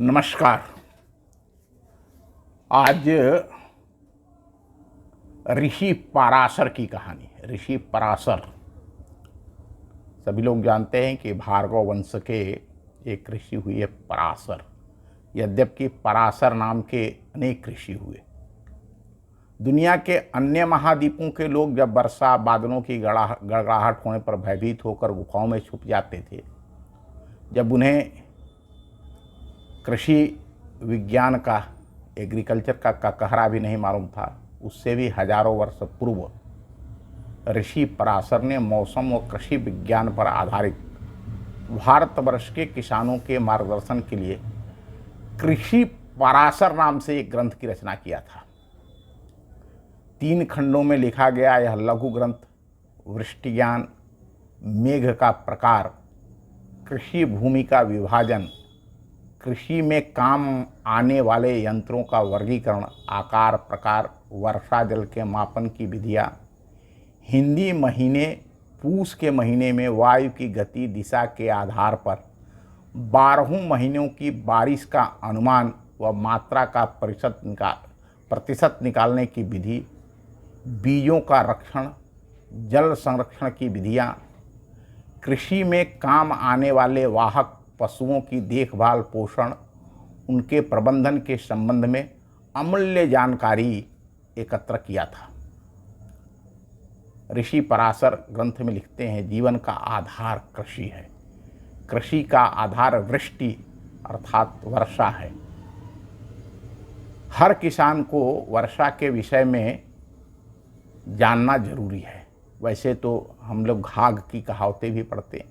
नमस्कार। आज ऋषि पराशर की कहानी है। ऋषि पराशर, सभी लोग जानते हैं कि भार्गव वंश के एक ऋषि हुए पराशर। यद्यपि पराशर नाम के अनेक ऋषि हुए। दुनिया के अन्य महाद्वीपों के लोग जब वर्षा बादलों की गड़गड़ाहट होने पर भयभीत होकर गुफाओं में छुप जाते थे, जब उन्हें कृषि विज्ञान का, एग्रीकल्चर का कहरा भी नहीं मालूम था, उससे भी हजारों वर्ष पूर्व ऋषि पराशर ने मौसम और कृषि विज्ञान पर आधारित भारतवर्ष के किसानों के मार्गदर्शन के लिए कृषि पराशर नाम से एक ग्रंथ की रचना किया था। 3 खंडों में लिखा गया यह लघु ग्रंथ वृष्टि ज्ञान, मेघ का प्रकार, कृषि भूमि का विभाजन, कृषि में काम आने वाले यंत्रों का वर्गीकरण, आकार प्रकार, वर्षा जल के मापन की विधियाँ, हिंदी महीने पूस के महीने में वायु की गति दिशा के आधार पर 12 महीनों की बारिश का अनुमान व मात्रा का प्रतिशत निकालने की विधि, बीजों का रक्षण, जल संरक्षण की विधियाँ, कृषि में काम आने वाले वाहक पशुओं की देखभाल पोषण, उनके प्रबंधन के संबंध में अमूल्य जानकारी एकत्र किया था। ऋषि पराशर ग्रंथ में लिखते हैं, जीवन का आधार कृषि है। कृषि का आधार वृष्टि अर्थात वर्षा है। हर किसान को वर्षा के विषय में जानना जरूरी है। वैसे तो हम लोग घाघ की कहावतें भी पढ़ते हैं।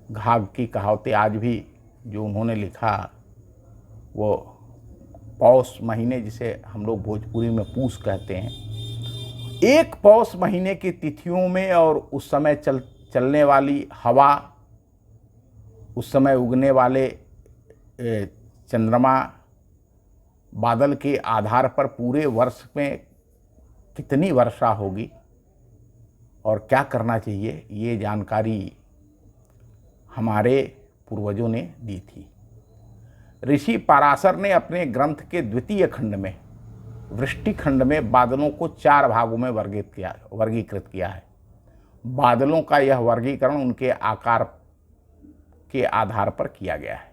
घाघ की कहावतें आज भी जो उन्होंने लिखा, वो पौष महीने, जिसे हम लोग भोजपुरी में पूस कहते हैं, एक पौष महीने की तिथियों में और उस समय चलने वाली हवा, उस समय उगने वाले चंद्रमा, बादल के आधार पर पूरे वर्ष में कितनी वर्षा होगी और क्या करना चाहिए, ये जानकारी हमारे पूर्वजों ने दी थी। ऋषि पराशर ने अपने ग्रंथ के द्वितीय खंड में, वृष्टि खंड में, बादलों को 4 भागों में वर्गीकृत किया है। बादलों का यह वर्गीकरण उनके आकार के आधार पर किया गया है।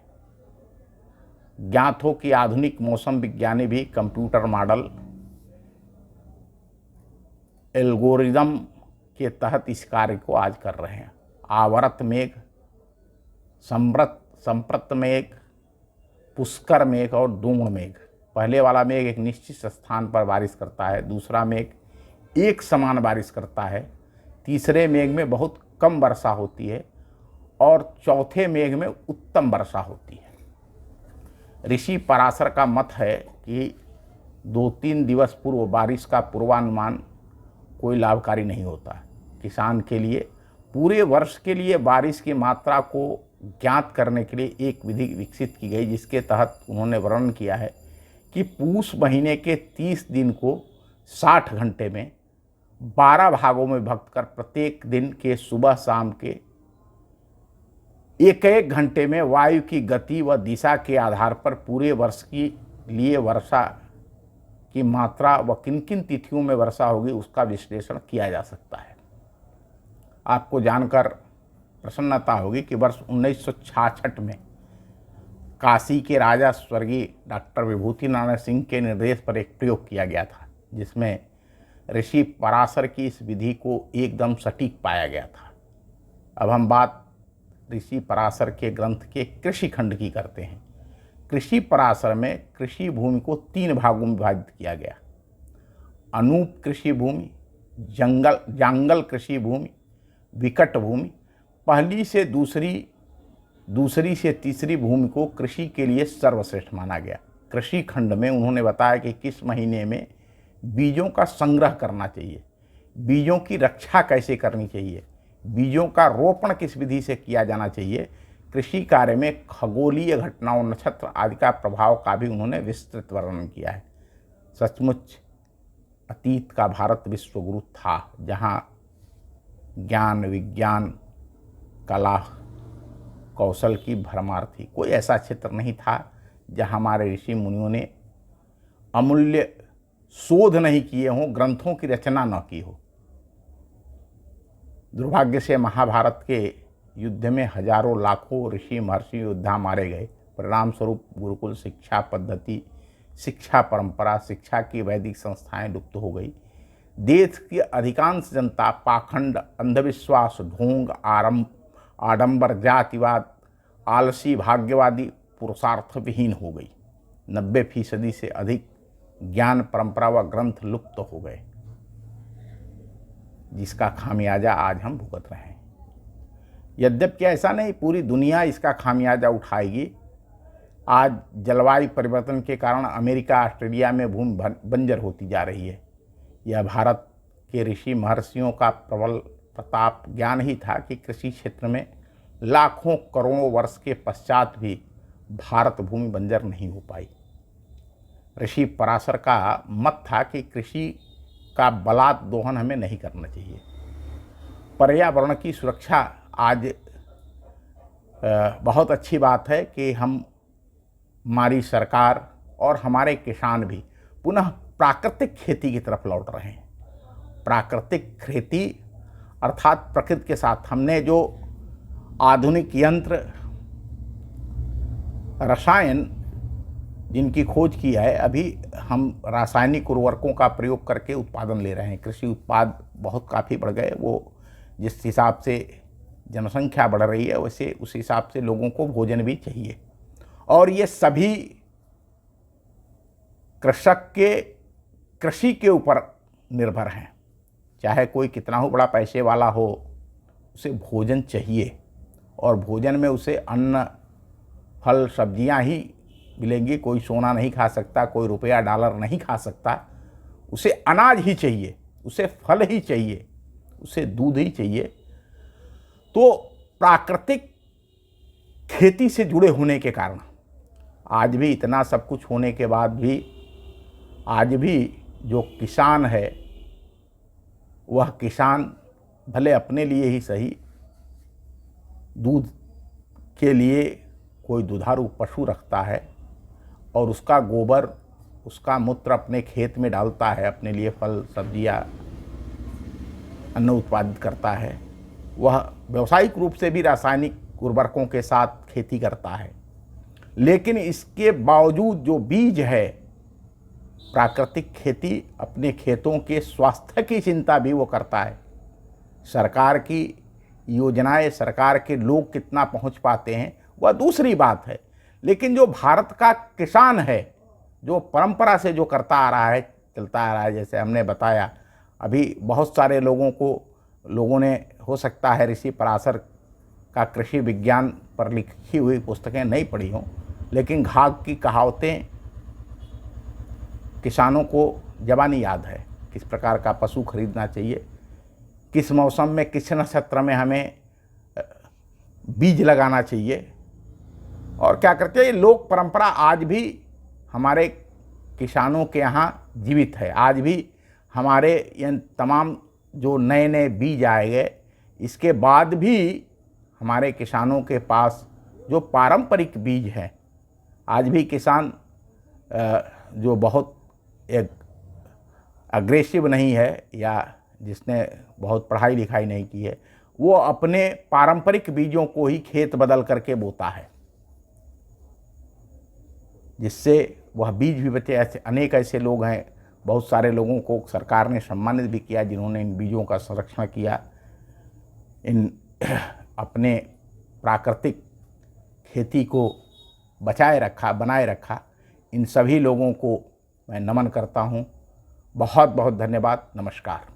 ज्ञात हो कि आधुनिक मौसम विज्ञानी भी कंप्यूटर मॉडल, एल्गोरिदम के तहत इस कार्य को आज कर रहे हैं। आवर्त मेघ, संप्रत मेघ, पुष्कर मेघ और दूंग मेघ। पहले वाला मेघ एक निश्चित स्थान पर बारिश करता है, दूसरा मेघ एक समान बारिश करता है, तीसरे मेघ में बहुत कम वर्षा होती है और चौथे मेघ में उत्तम वर्षा होती है। ऋषि पराशर का मत है कि 2-3 दिवस पूर्व बारिश का पूर्वानुमान कोई लाभकारी नहीं होता। किसान के लिए पूरे वर्ष के लिए बारिश की मात्रा को ज्ञात करने के लिए एक विधि विकसित की गई, जिसके तहत उन्होंने वर्णन किया है कि पूस महीने के 30 दिन को 60 घंटे में 12 भागों में विभक्त कर प्रत्येक दिन के सुबह शाम के एक घंटे में वायु की गति व दिशा के आधार पर पूरे वर्ष के लिए वर्षा की मात्रा व किन किन तिथियों में वर्षा होगी उसका विश्लेषण किया जा सकता है। आपको जानकर प्रसन्नता होगी कि वर्ष 1966 में काशी के राजा स्वर्गीय डॉक्टर विभूति नारायण सिंह के निर्देश पर एक प्रयोग किया गया था, जिसमें ऋषि पराशर की इस विधि को एकदम सटीक पाया गया था। अब हम बात ऋषि पराशर के ग्रंथ के कृषि खंड की करते हैं। कृषि पराशर में कृषि भूमि को 3 भागों में विभाजित किया गया। अनूप कृषि भूमि, जांगल कृषि भूमि, विकट भूमि। पहली से दूसरी से तीसरी भूमि को कृषि के लिए सर्वश्रेष्ठ माना गया। कृषि खंड में उन्होंने बताया कि किस महीने में बीजों का संग्रह करना चाहिए, बीजों की रक्षा कैसे करनी चाहिए, बीजों का रोपण किस विधि से किया जाना चाहिए। कृषि कार्य में खगोलीय घटनाओं, नक्षत्र आदि का प्रभाव का भी उन्होंने विस्तृत वर्णन किया है। सचमुच अतीत का भारत विश्वगुरु था, जहाँ ज्ञान, विज्ञान, कला कौशल की भरमार थी। कोई ऐसा क्षेत्र नहीं था जहाँ हमारे ऋषि मुनियों ने अमूल्य शोध नहीं किए हों, ग्रंथों की रचना न की हो। दुर्भाग्य से महाभारत के युद्ध में हजारों लाखों ऋषि महर्षि योद्धा मारे गए। परिणाम स्वरूप गुरुकुल शिक्षा पद्धति, शिक्षा परंपरा, शिक्षा की वैदिक संस्थाएं लुप्त हो गई। देश की अधिकांश जनता पाखंड, अंधविश्वास, ढोंग, आडंबर, जातिवाद, आलसी, भाग्यवादी, पुरुषार्थ विहीन हो गई। 90% से अधिक ज्ञान परंपरा व ग्रंथ लुप्त हो गए, जिसका खामियाजा आज हम भुगत रहे हैं। यद्यपि ऐसा नहीं, पूरी दुनिया इसका खामियाजा उठाएगी। आज जलवायु परिवर्तन के कारण अमेरिका, ऑस्ट्रेलिया में भूमि बंजर होती जा रही है। यह भारत के ऋषि महर्षियों का प्रबल प्रताप ज्ञान ही था कि कृषि क्षेत्र में लाखों करोड़ों वर्ष के पश्चात भी भारत भूमि बंजर नहीं हो पाई। ऋषि पराशर का मत था कि कृषि का बलात् दोहन हमें नहीं करना चाहिए। पर्यावरण की सुरक्षा आज बहुत अच्छी बात है कि हमारी सरकार और हमारे किसान भी पुनः प्राकृतिक खेती की तरफ लौट रहे हैं। प्राकृतिक खेती अर्थात प्रकृति के साथ हमने जो आधुनिक यंत्र, रसायन जिनकी खोज की है, अभी हम रासायनिक उर्वरकों का प्रयोग करके उत्पादन ले रहे हैं। कृषि उत्पाद बहुत काफ़ी बढ़ गए। वो जिस हिसाब से जनसंख्या बढ़ रही है, वैसे उस हिसाब से लोगों को भोजन भी चाहिए। और ये सभी कृषक के कृषि के ऊपर निर्भर हैं। चाहे कोई कितना हो बड़ा पैसे वाला हो, उसे भोजन चाहिए, और भोजन में उसे अन्न, फल, सब्जियां ही मिलेंगी। कोई सोना नहीं खा सकता, कोई रुपया डॉलर नहीं खा सकता। उसे अनाज ही चाहिए, उसे फल ही चाहिए, उसे दूध ही चाहिए। तो प्राकृतिक खेती से जुड़े होने के कारण आज भी इतना सब कुछ होने के बाद भी आज भी जो किसान है, वह किसान भले अपने लिए ही सही, दूध के लिए कोई दुधारू पशु रखता है और उसका गोबर, उसका मूत्र अपने खेत में डालता है, अपने लिए फल, सब्जियां, अन्न उत्पादित करता है। वह व्यावसायिक रूप से भी रासायनिक उर्वरकों के साथ खेती करता है। लेकिन इसके बावजूद जो बीज है, प्राकृतिक खेती, अपने खेतों के स्वास्थ्य की चिंता भी वो करता है। सरकार की योजनाएं, सरकार के लोग कितना पहुंच पाते हैं वह दूसरी बात है, लेकिन जो भारत का किसान है, जो परंपरा से जो करता आ रहा है, चलता आ रहा है, जैसे हमने बताया, अभी बहुत सारे लोगों ने हो सकता है ऋषि पराशर का कृषि विज्ञान पर लिखी हुई पुस्तकें नहीं पढ़ी हों, लेकिन घाघ की कहावतें किसानों को ज़बानी याद है। किस प्रकार का पशु खरीदना चाहिए, किस मौसम में, किस नक्षत्र में हमें बीज लगाना चाहिए, और क्या करते हैं। लोक परंपरा आज भी हमारे किसानों के यहाँ जीवित है। आज भी हमारे ये तमाम जो नए नए बीज आए गए, इसके बाद भी हमारे किसानों के पास जो पारंपरिक बीज हैं, आज भी किसान जो बहुत एक अग्रेसिव नहीं है या जिसने बहुत पढ़ाई लिखाई नहीं की है, वो अपने पारंपरिक बीजों को ही खेत बदल करके बोता है, जिससे वह बीज भी बचे। ऐसे अनेक ऐसे लोग हैं, बहुत सारे लोगों को सरकार ने सम्मानित भी किया जिन्होंने इन बीजों का संरक्षण किया, इन अपने प्राकृतिक खेती को बचाए रखा, बनाए रखा। इन सभी लोगों को मैं नमन करता हूँ। बहुत बहुत धन्यवाद। नमस्कार।